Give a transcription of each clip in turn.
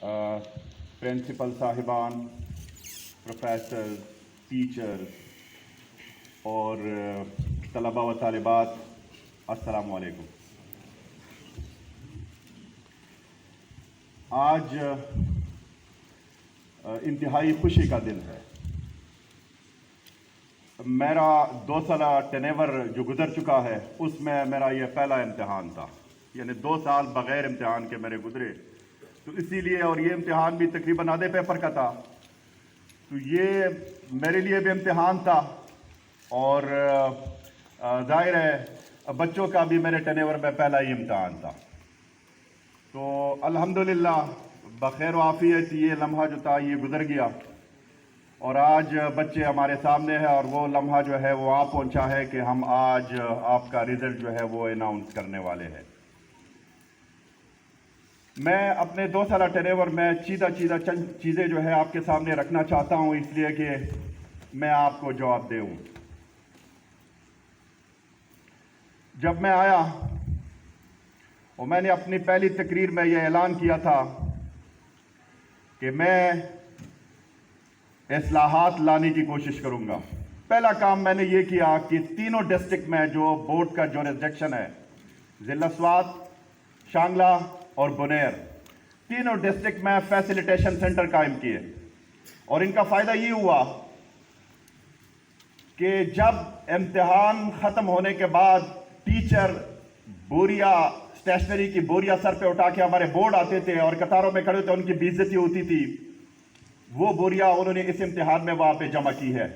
Principal साहिबान, professor, teacher और तलबा व तालिबात, अस्सलाम वालेकुम। आज इंतहाई खुशी का दिन है। मेरा 2 साल टेनेवर जो गुजर चुका है उसमें मेरा ये पहला इम्तिहान था, यानी 2 साल बग़ैर इम्तिहान के मेरे गुजरे। तो इसीलिए, और ये इम्तिहान भी तकरीबन आधे पेपर का था, तो ये मेरे लिए भी इम्तिहान था और ज़ाहिर है बच्चों का भी मेरे टेनेवर में पहला ही इम्तिहान था। तो अल्हम्दुलिल्लाह बख़ैर आफ़ियत ये लम्हा जो था ये गुज़र गया और आज बच्चे हमारे सामने हैं और वो लम्हा जो है वो आ पहुंचा है कि हम आज आपका रिज़ल्ट जो है वो अनाउंस करने वाले हैं। मैं अपने 2 साल टेनेवर में चीज़ा चंद चीज़ें जो है आपके सामने रखना चाहता हूं, इसलिए कि मैं आपको जवाब दूं। जब मैं आया और मैंने अपनी पहली तकरीर में यह ऐलान किया था कि मैं इस्लाहात लाने की कोशिश करूंगा। पहला काम मैंने ये किया कि तीनों डिस्ट्रिक्ट में जो बोर्ड का जुरिसडिक्शन है, ज़िला स्वात, शांगला और बुनेर, तीनों डिस्ट्रिक्ट में फैसिलिटेशन सेंटर कायम किए। और इनका फ़ायदा ये हुआ कि जब इम्तिहान ख़त्म होने के बाद टीचर बोरिया, स्टेशनरी की बोरिया सर पे उठा के हमारे बोर्ड आते थे और कतारों में खड़े होते, उनकी बेइज्जती होती थी, वो बोरिया उन्होंने इस इम्तिहान में वहाँ पे जमा की है।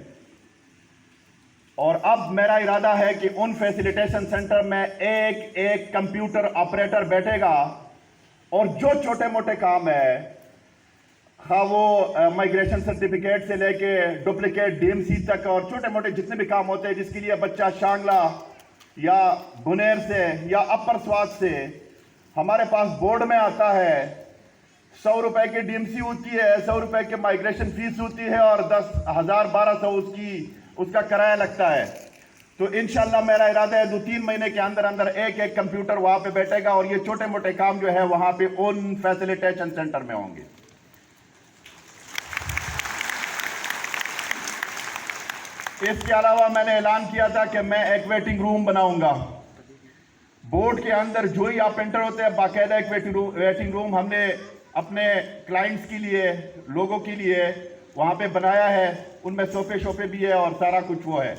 और अब मेरा इरादा है कि उन फैसिलिटेशन सेंटर में एक एक कंप्यूटर ऑपरेटर बैठेगा और जो छोटे मोटे काम है, हाँ वो माइग्रेशन सर्टिफिकेट से लेके डुप्लीकेट डीएमसी तक और छोटे मोटे जितने भी काम होते हैं जिसके लिए बच्चा शांगला या बुनेर से या अपर स्वात से हमारे पास बोर्ड में आता है, 100 रुपए की डीएमसी होती है, 100 रुपए की माइग्रेशन फीस होती है और 10,000 1200 उसका किराया लगता है। तो इंशाल्लाह मेरा इरादा है 2-3 महीने के अंदर अंदर एक एक कंप्यूटर वहां पे बैठेगा और ये छोटे मोटे काम जो है वहां पे उन फैसिलिटेशन सेंटर में होंगे। इसके अलावा मैंने ऐलान किया था कि मैं एक वेटिंग रूम बनाऊंगा। बोर्ड के अंदर जो ही आप एंटर होते हैं, बाकायदा एक वेटिंग रूम हमने अपने क्लाइंट्स के लिए, लोगों के लिए वहां पे बनाया है। उनमें सोफे शोफे भी है और सारा कुछ वो है।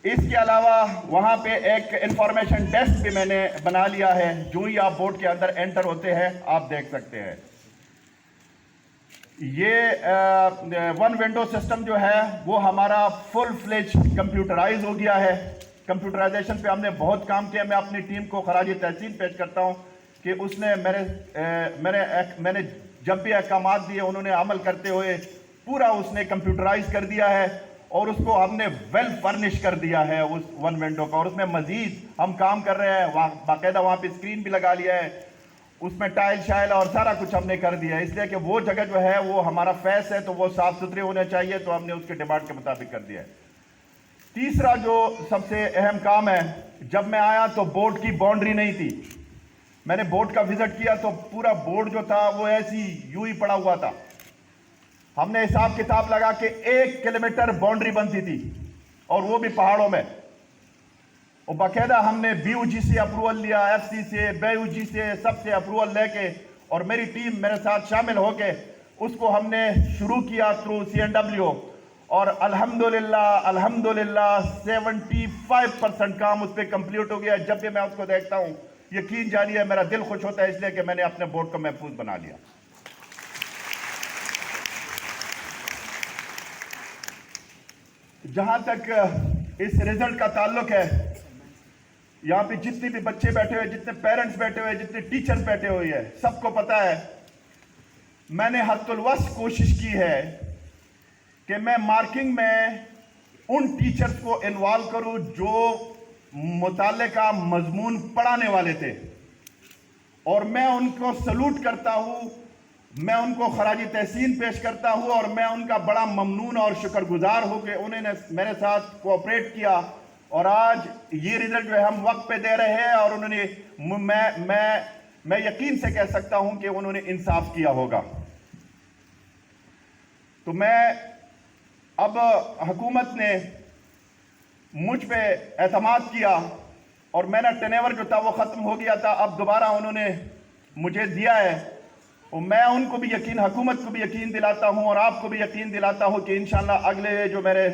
इसके अलावा वहां पे एक इंफॉर्मेशन डेस्क भी मैंने बना लिया है। जो ही आप बोर्ड के अंदर एंटर होते हैं आप देख सकते हैं। ये वन विंडो सिस्टम जो है वो हमारा फुल फ्लेज कंप्यूटराइज हो गया है। कंप्यूटराइजेशन पे हमने बहुत काम किया। मैं अपनी टीम को खराज तहसीन पेश करता हूं कि उसने मैंने जब भी अहकाम दिए उन्होंने अमल करते हुए पूरा उसने कंप्यूटराइज कर दिया है और उसको हमने वेल फर्निश कर दिया है उस वन विंडो का। और उसमें मजीद हम काम कर रहे हैं, बाकायदा वहाँ पे स्क्रीन भी लगा लिया है, उसमें टाइल शाइल और सारा कुछ हमने कर दिया है, इसलिए कि वो जगह जो है वो हमारा फेस है तो वो साफ सुथरे होने चाहिए, तो हमने उसके डिमांड के मुताबिक कर दिया है। तीसरा जो सबसे अहम काम है, जब मैं आया तो बोर्ड की बाउंड्री नहीं थी। मैंने बोर्ड का विजिट किया तो पूरा बोर्ड जो था वो ऐसी यूं ही पड़ा हुआ था। हमने हिसाब किताब लगा के 1 किलोमीटर बाउंड्री बनती थी और वो भी पहाड़ों में। और बाकायदा हमने BUG से अप्रूवल लिया, FC से, BUG से, सबसे अप्रूवल लेके और मेरी टीम मेरे साथ शामिल होके उसको हमने शुरू किया थ्रू CNW और अल्हम्दुलिल्लाह 75% काम उस पर कंप्लीट हो गया। जब भी मैं उसको देखता हूँ यकीन जारी है मेरा दिल खुश होता है, इसलिए कि मैंने अपने बोर्ड को महफूज बना लिया। जहां तक इस रिजल्ट का ताल्लुक है, यहां पे जितने भी बच्चे बैठे हुए, जितने पेरेंट्स बैठे हुए, जितने टीचर्स बैठे हुए हैं, सबको पता है मैंने हद्दुल वस कोशिश की है कि मैं मार्किंग में उन टीचर्स को इन्वॉल्व करूं जो मुताले का मजमून पढ़ाने वाले थे। और मैं उनको सलूट करता हूं, मैं उनको खराजी तहसीन पेश करता हूं और मैं उनका बड़ा ममनून और शुक्रगुजार हूं कि उन्होंने मेरे साथ कोऑपरेट किया और आज ये रिजल्ट जो है हम वक्त पे दे रहे हैं और उन्होंने मैं यकीन से कह सकता हूं कि उन्होंने इंसाफ किया होगा। تو میں اب حکومت نے مجھ پہ اعتماد کیا اور میرا ٹرن جو تھا وہ ختم ہو گیا تھا، اب دوبارہ انہوں نے مجھے دیا ہے، اور میں ان کو بھی حکومت کو بھی یقین دلاتا ہوں اور آپ کو بھی یقین دلاتا ہوں کہ انشاءاللہ اگلے جو میرے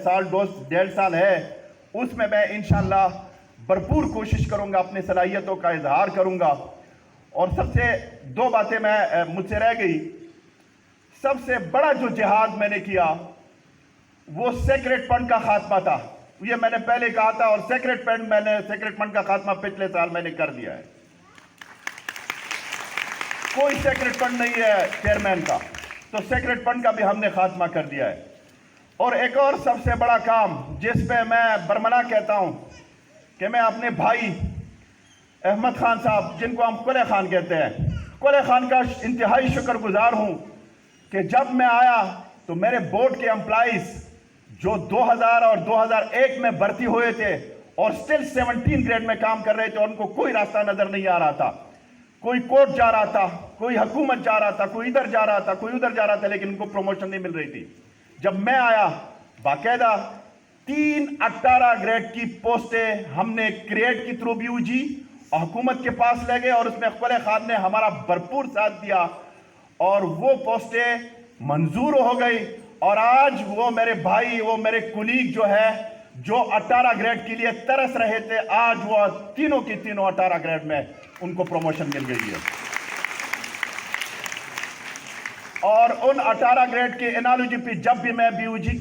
سال 1.5 سال ہے اس میں انشاءاللہ بھرپور کوشش کروں گا، اپنی صلاحیتوں کا اظہار کروں گا. اور سب سے 2 باتیں مجھ سے رہ گئی. سب سے بڑا جو جہاد میں نے کیا وہ سیکریٹ فنڈ کا خاتمہ تھا. یہ میں نے پہلے کہا تھا، اور سیکریٹ فنڈ کا خاتمہ پچھلے سال میں نے کر دیا ہے. کوئی سیکریٹ فنڈ نہیں ہے چیئرمین کا، تو سیکریٹ فنڈ کا بھی ہم نے خاتمہ کر دیا ہے. اور ایک اور سب سے بڑا کام جس پہ میں برملا کہتا ہوں کہ میں اپنے بھائی احمد خان صاحب، جن کو ہم قلعہ خان کہتے ہیں، قلعہ خان کا انتہائی شکر گزار ہوں کہ جب میں آیا تو میرے بورڈ کے امپلائیز جو 2000 اور 2001 میں بھرتی ہوئے تھے اور سٹل 17 گریڈ میں کام کر رہے تھے، ان کو کوئی راستہ نظر نہیں آ رہا تھا. کوئی کورٹ جا رہا تھا، کوئی حکومت جا رہا تھا، کوئی ادھر جا رہا تھا، کوئی ادھر جا رہا تھا، لیکن ان کو پروموشن نہیں مل رہی تھی. جب میں آیا باقاعدہ 3 18 گریڈ کی پوسٹیں ہم نے کریٹ کی تھرو BUG اور حکومت کے پاس لے گئے، اور اس میں قلعہ خان نے ہمارا بھرپور ساتھ دیا اور وہ پوسٹیں منظور ہو گئی. اور آج وہ میرے بھائی، وہ میرے کولیگ جو ہے جو 18 گریڈ کے لیے ترس رہے تھے، آج وہ تینوں کی تینوں 18 گریڈ میں ان کو پروموشن مل گئی ہے. اور ان 18 گریڈ کے انالوجی پہ جب بھی میں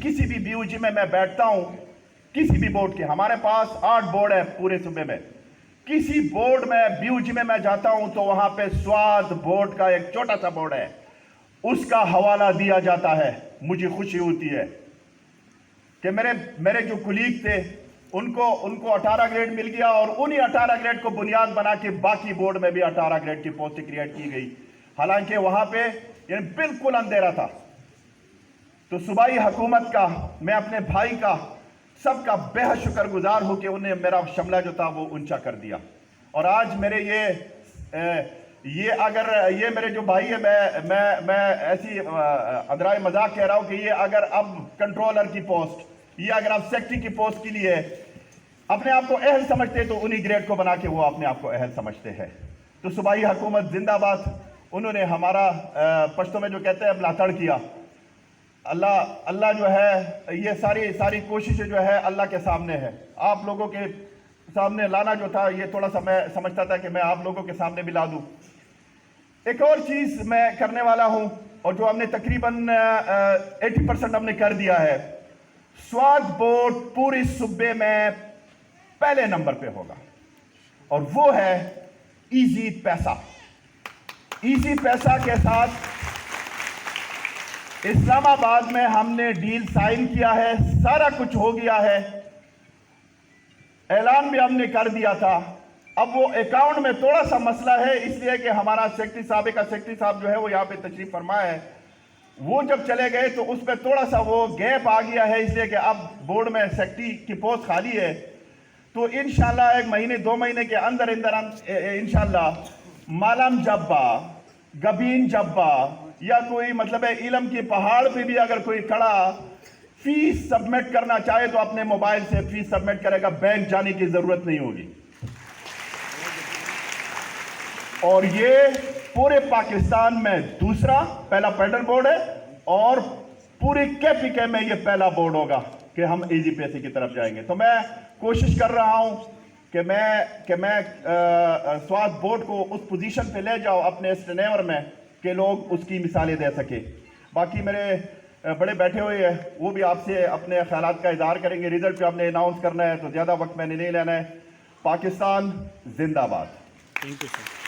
کسی بھی BUG میں بیٹھتا ہوں، کسی بھی بورڈ کے، ہمارے پاس 8 بورڈ ہے پورے صوبے میں، کسی بورڈ میں BUG میں جاتا ہوں تو وہاں پہ سواد بورڈ کا ایک چھوٹا سا بورڈ ہے، اس کا حوالہ دیا جاتا ہے. مجھے خوشی ہوتی ہے کہ میرے جو کولیگ تھے ان کو 18 گریڈ مل گیا، اور انہی 18 گریڈ کو بنیاد بنا کے باقی بورڈ میں بھی 18 گریڈ کی پوسٹیں کریٹ کی گئی، حالانکہ وہاں پہ یعنی بالکل اندھیرا تھا. تو صوبائی حکومت کا، میں اپنے بھائی کا، سب کا بے حد شکر گزار ہوں کہ انہیں میرا شملہ جو تھا وہ اونچا کر دیا. اور آج میرے یہ میرے جو بھائی ہے، میں ایسی ادرائے مذاق کہہ رہا ہوں کہ یہ اگر اب کنٹرولر کی پوسٹ، یہ اگر آپ سیکٹری کی پوسٹ کے لیے اپنے آپ کو اہل سمجھتے تو انہی گریڈ کو بنا کے وہ اپنے آپ کو اہل سمجھتے ہیں. تو صوبائی حکومت زندہ باد. انہوں نے ہمارا پشتوں میں جو کہتے ہیں بلاتڑ کیا. اللہ جو ہے یہ ساری کوششیں جو ہے اللہ کے سامنے ہے. آپ لوگوں کے سامنے لانا جو تھا یہ تھوڑا سا میں سمجھتا تھا کہ میں آپ لوگوں کے سامنے بھی لا دوں. ایک اور چیز میں کرنے والا ہوں اور جو ہم نے تقریباً 80% ہم نے کر دیا ہے. سواد بورڈ پوری صوبے میں پہلے نمبر پہ ہوگا، اور وہ ہے ایزی پیسہ. ایزی پیسہ کے ساتھ اسلام آباد میں ہم نے ڈیل سائن کیا ہے، سارا کچھ ہو گیا ہے، اعلان بھی ہم نے کر دیا تھا. اب وہ اکاؤنٹ میں تھوڑا سا مسئلہ ہے، اس لیے کہ ہمارا سیکٹری صاحب جو ہے وہ یہاں پہ تشریف فرما ہے، وہ جب چلے گئے تو اس پہ تھوڑا سا وہ گیپ آ گیا ہے، اس لیے کہ اب بورڈ میں سیکٹری کی پوسٹ خالی ہے. تو انشاءاللہ 1 مہینے 2 مہینے کے اندر انشاءاللہ مالم جبا، گبین جبا یا کوئی مطلب ہے علم کی پہاڑ پہ بھی اگر کوئی کھڑا فیس سبمٹ کرنا چاہے تو اپنے موبائل سے فیس سبمٹ کرے گا، بینک جانے کی ضرورت نہیں ہوگی. اور یہ پورے پاکستان میں پہلا پیڈل بورڈ ہے، اور پوری KPK میں یہ پہلا بورڈ ہوگا کہ ہم ایزی پیسے کی طرف جائیں گے. تو میں کوشش کر رہا ہوں کہ میں سواد بورڈ کو اس پوزیشن پہ لے جاؤ اپنے اس ٹینور میں کہ لوگ اس کی مثالیں دے سکے. باقی میرے بڑے بیٹھے ہوئے ہیں، وہ بھی آپ سے اپنے خیالات کا اظہار کریں گے. ریزلٹ پہ آپ نے اناؤنس کرنا ہے تو زیادہ وقت میں نے نہیں لینا ہے. پاکستان زندہ باد. Thank you sir.